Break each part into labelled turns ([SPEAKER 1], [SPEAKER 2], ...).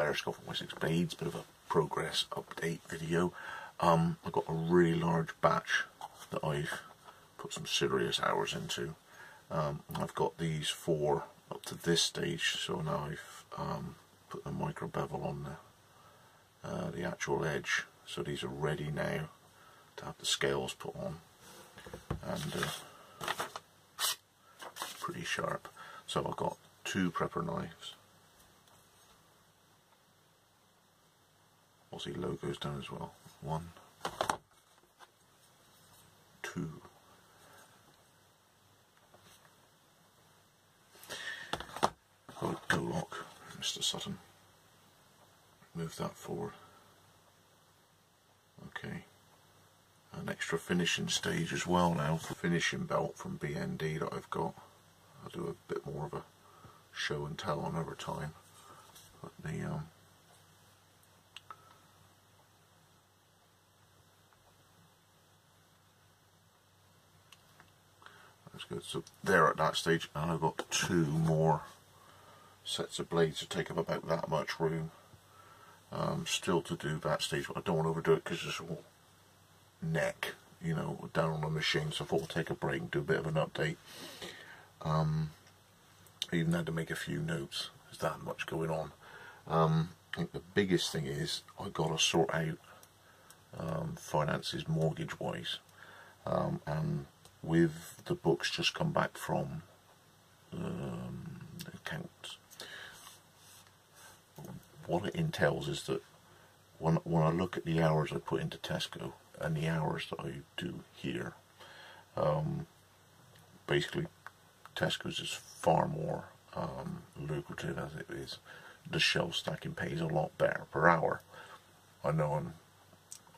[SPEAKER 1] Better Scott from Wessex Blades, bit of a progress update video. I've got a really large batch that I've put some serious hours into. I've got these 4 up to this stage, so now I've put the micro bevel on the actual edge, so these are ready now to have the scales put on, and pretty sharp. So I've got 2 prepper knives. Aussie logos down as well. 1, 2. Go lock, Mr. Sutton. Move that forward. Okay. An extra finishing stage as well now. The finishing belt from BND that I've got. I'll do a bit more of a show and tell on over time. But the that's good. So there at that stage, and I've got 2 more sets of blades to take up about that much room. Still to do that stage, but I don't want to overdo it because it's all neck, you know, down on the machine. So I thought we'll take a break and do a bit of an update. I even had to make a few notes. There's that much going on. I think the biggest thing is I've got to sort out finances mortgage wise, and with the books just come back from accounts, what it entails is that when I look at the hours I put into Tesco and the hours that I do here, basically Tesco's is far more lucrative as it is. The shelf stacking pays a lot better per hour. I know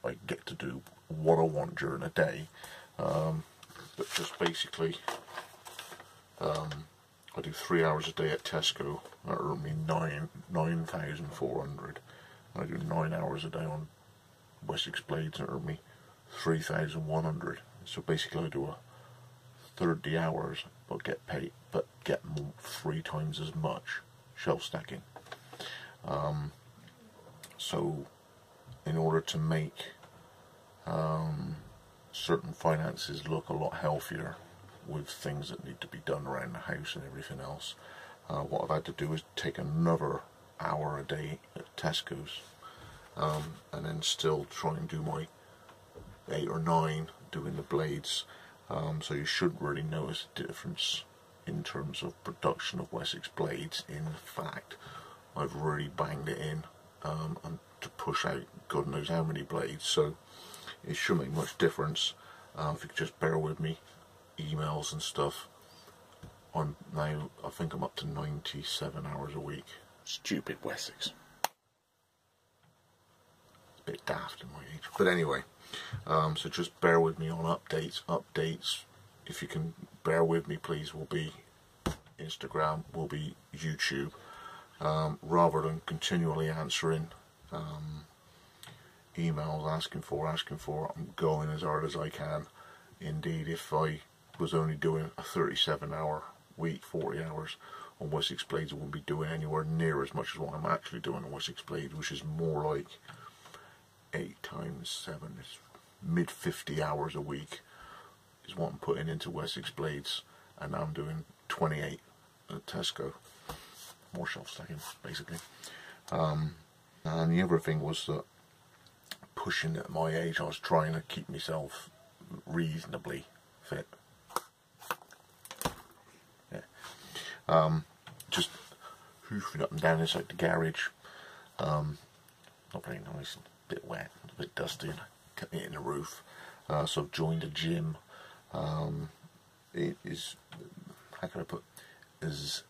[SPEAKER 1] I get to do what I want during the day, but just basically I do 3 hours a day at Tesco. That earned me 9,400. I do 9 hours a day on Wessex Blades and earn me 3,100. So basically I do a 30 hours but get paid, but get 3 times as much shelf stacking. So in order to make certain finances look a lot healthier with things that need to be done around the house and everything else, what I've had to do is take another hour a day at Tesco's, and then still try and do my 8 or 9 doing the blades. So you shouldn't really notice a difference in terms of production of Wessex Blades. In fact, I've really banged it in, and to push out God knows how many blades, so it shouldn't make much difference. If you could just bear with me, emails and stuff. I'm now, I think I'm up to 97 hours a week. Stupid Wessex. It's a bit daft in my age. But anyway, so just bear with me on updates. If you can bear with me, please, will be Instagram, will be YouTube, rather than continually answering emails asking for. I'm going as hard as I can. Indeed, if I was only doing a 37-hour week, 40 hours on Wessex Blades, I wouldn't be doing anywhere near as much as what I'm actually doing on Wessex Blades, which is more like 8 times 7, it's mid 50 hours a week is what I'm putting into Wessex Blades, and I'm doing 28 at Tesco. More shelf stacking, basically. And the other thing was that, pushing at my age, I was trying to keep myself reasonably fit. Yeah. Just hoofing up and down inside the garage. Not very nice, a bit wet, a bit dusty, and kept hitting the roof. So I've joined a gym. It is, how can I put, as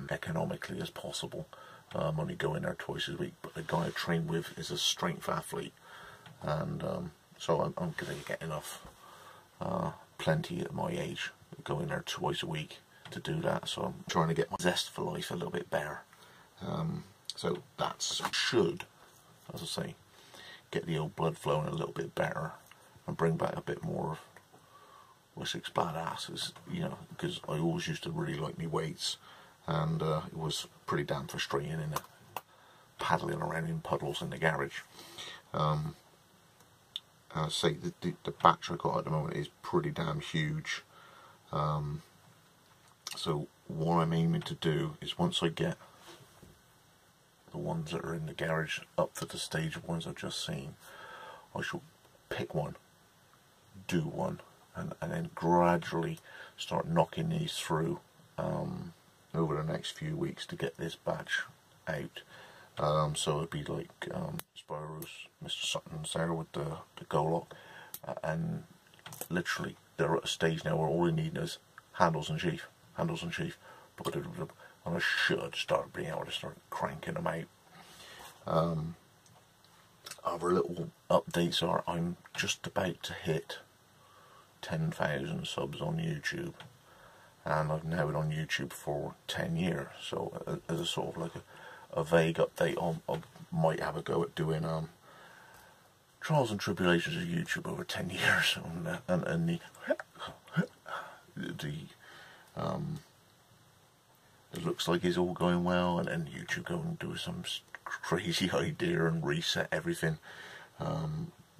[SPEAKER 1] economically as possible. I'm only going there twice a week, but the guy I train with is a strength athlete, and so I'm going to get enough, plenty at my age, going there twice a week to do that. So I'm trying to get my zest for life a little bit better. So that should, as I say, get the old blood flowing a little bit better and bring back a bit more of Wessex badasses, you know, because I always used to really like me weights, and it was pretty damn frustrating in a paddling around in puddles in the garage. Say the batch I got at the moment is pretty damn huge. So what I'm aiming to do is, once I get the ones that are in the garage up to the stage of ones I've just seen, I shall pick one, do one, and then gradually start knocking these through over the next few weeks to get this batch out. So it'd be like Spyro's, Mr. Sutton's there with the go lock, and literally they're at a stage now where all they need is handles and sheath, and I should start being able to start cranking them out. Other little updates are, I'm just about to hit 10,000 subs on YouTube, and I've now been on YouTube for 10 years, so as a sort of like a vague update, I might have a go at doing trials and tribulations of YouTube over 10 years, and it looks like it's all going well, and then YouTube go and do some crazy idea and reset everything.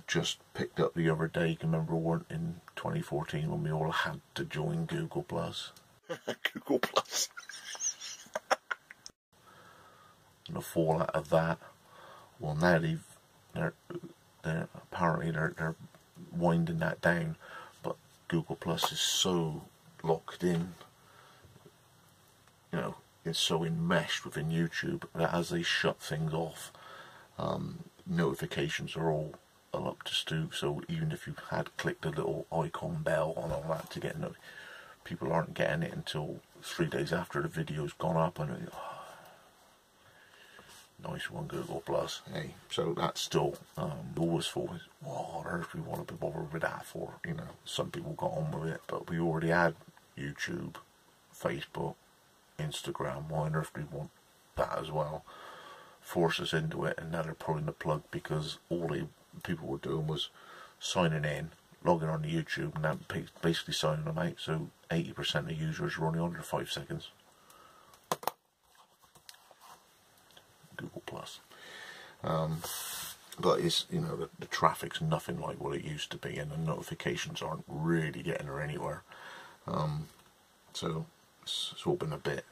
[SPEAKER 1] Just picked up the other day, you can remember, weren't in 2014 when we all had to join Google Plus. Google Plus. And the fallout of that, well, now they're apparently they're winding that down, but Google Plus is so locked in, you know, it's so enmeshed within YouTube that as they shut things off, notifications are all up to stew. So even if you had clicked a little icon bell on all that to get notified, people aren't getting it until 3 days after the video's gone up, and nice one, Google Plus. Hey, so that's still always thought, what on earth we want to be bothered with that for? You know, some people got on with it, but we already had YouTube, Facebook, Instagram. Why on earth do we want that as well? Force us into it, and now they're pulling the plug, because all people were doing was signing in, logging on to YouTube, and then basically signing them out. So 80% of users were only under 5 seconds. Google Plus. But it's, you know, the traffic's nothing like what it used to be, and the notifications aren't really getting her anywhere. So it's all been a bit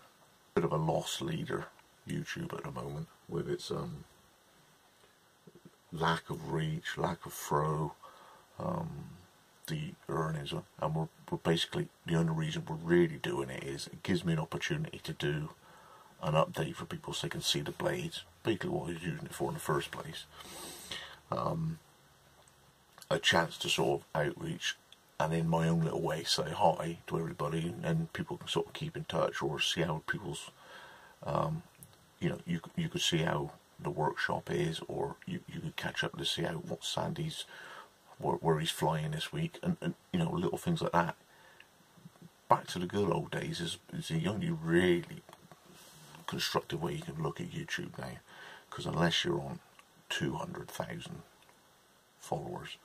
[SPEAKER 1] of a lost leader, YouTube, at the moment, with its lack of reach, lack of throw, the earnings, and we're basically, the only reason we're really doing it is it gives me an opportunity to do an update for people so they can see the blades, basically what I was using it for in the first place. A chance to sort of outreach, and in my own little way say hi to everybody, and people can sort of keep in touch, or see how people's, you know, you could see how the workshop is, or you could catch up to see how what Sandy's, where he's flying this week, and you know, little things like that. Back to the good old days is the only really constructive way you can look at YouTube now, because unless you're on 200,000 followers,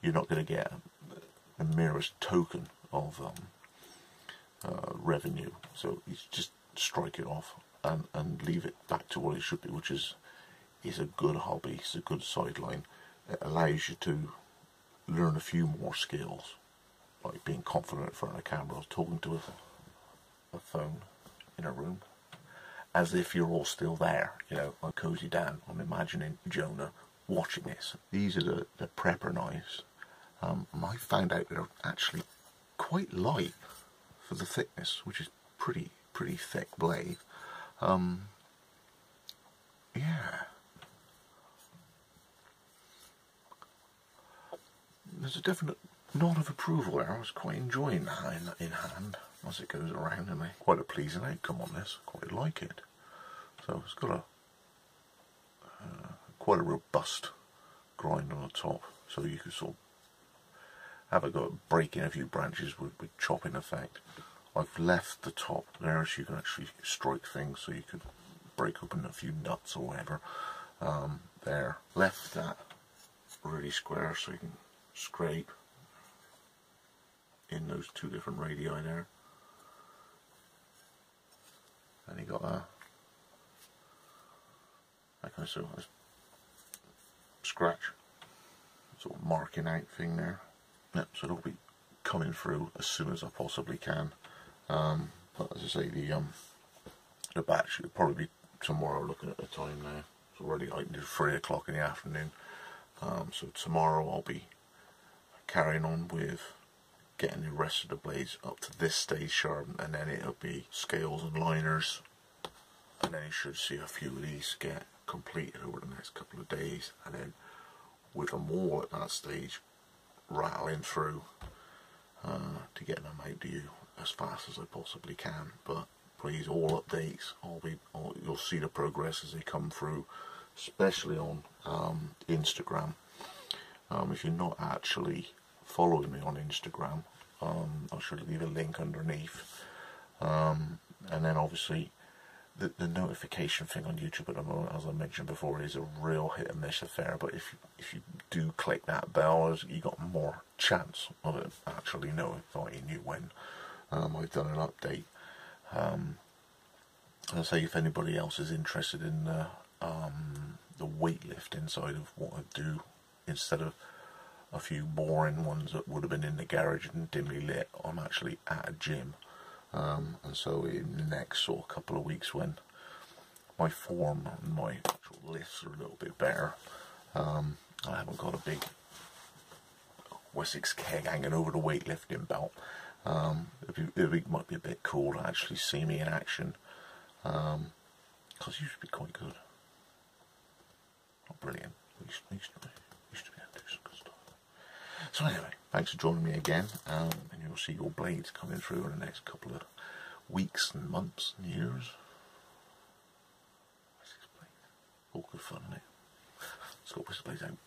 [SPEAKER 1] you're not going to get the merest token of revenue. So you just strike it off and leave it back to what it should be, which is a good hobby, it's a good sideline. It allows you to learn a few more skills, like being confident in front of a camera, talking to a phone in a room, as if you're all still there, you know, like Cozy Dan. I'm imagining Jonah watching this. These are the prepper knives. I found out they're actually quite light for the thickness, which is pretty thick blade. Yeah. There's a definite nod of approval there. I was quite enjoying that in hand as it goes around, and quite a pleasing outcome on this. Quite like it. So it's got quite a robust grind on the top, so you could sort of have a go at breaking a few branches with chopping effect. I've left the top there so you can actually strike things, so you could break open a few nuts or whatever. There, left that really square so you can scrape in those two different radii there. And you got like I said, a scratch sort of marking out thing there. Yep, so it'll be coming through as soon as I possibly can. But as I say, the batch will probably be tomorrow. Looking at the time now, it's already like 3 o'clock in the afternoon. So tomorrow I'll be carrying on with getting the rest of the blades up to this stage sharpened, and then it'll be scales and liners, and then you should see a few of these get completed over the next couple of days, and then with them all at that stage rattling through to get them out to you as fast as I possibly can. But please, all updates, you'll see the progress as they come through, especially on Instagram. If you're not actually following me on Instagram, I should leave a link underneath, and then obviously the notification thing on YouTube at the moment, as I mentioned before, is a real hit and miss affair. But if you do click that bell, you got more chance of it actually notifying you when I've done an update. I say, if anybody else is interested in the weightlifting side of what I do, instead of a few boring ones that would have been in the garage and dimly lit, I'm actually at a gym. And so in the next sort of couple of weeks, when my form and my actual lifts are a little bit better, I haven't got a big Wessex keg hanging over the weightlifting belt. It might be a bit cool to actually see me in action, because you should be quite good. Not brilliant. Used to be able to do some good stuff. So anyway, thanks for joining me again, and you'll see your blades coming through in the next couple of weeks and months and years. Wessex blades. All good fun, isn't it? Let's go Wessex blades out.